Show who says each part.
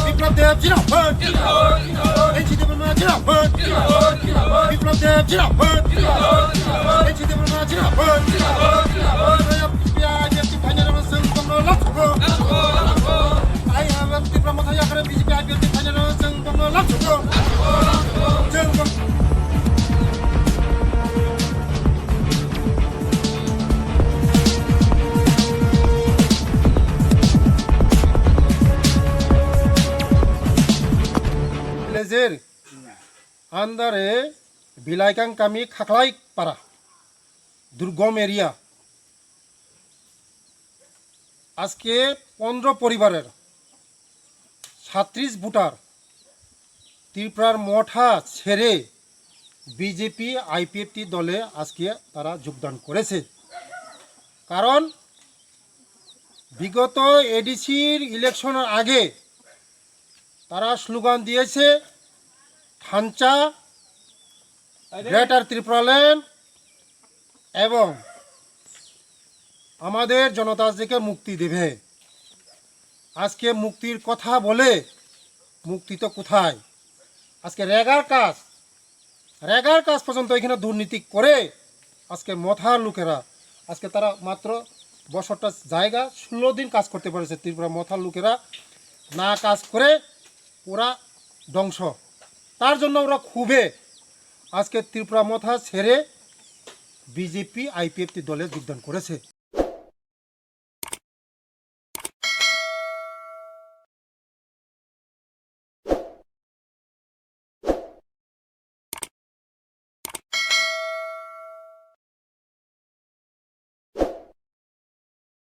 Speaker 1: বিপ্লব দেব জিন্দাবাদ, এনসি দেববর্মা জিন্দাবাদ, বিপ্লব দেব জিন্দাবাদ, এনসি দেববর্মা জিন্দাবাদ, বিজেপি ফাইনাল जों लाखौ आइ have बिप्लब मथाया आरो बिजेपि आइपिएलनि फाइनाल जों लाखौ जों लेजेर आन्दारे बिलाइकां कामी खाख्लाइ पारा दुर्गम एरिया আজকে 15 পরিবারের 37 ভোটার ত্রিপুরার মঠা ছেড়ে বিজেপি আইপিএফটি দলে আজকে তারা যোগদান করেছে। কারণ বিগত এডিসির ইলেকশনের আগে তারা স্লোগান দিয়েছে থানচা গ্রেটার ত্রিপুরাল্যান্ড এবং আমাদের জনতাকে মুক্তি দেবে। আজকে মুক্তির কথা বলে মুক্তি তো কোথায়? আজকে রেগার কাজ পর্যন্ত এখানে দুর্নীতি করে আজকে মথার লোকেরা আজকে তারা মাত্র 62টা জায়গা 16 দিন কাজ করতে পেরেছে। ত্রিপুরা মথার লোকেরা না কাজ করে ওরা ধ্বংস, তার জন্য ওরা খুবই আজকে ত্রিপুরা মথা ছেড়ে বিজেপি আইপিএফটি দলে যোগদান করেছে।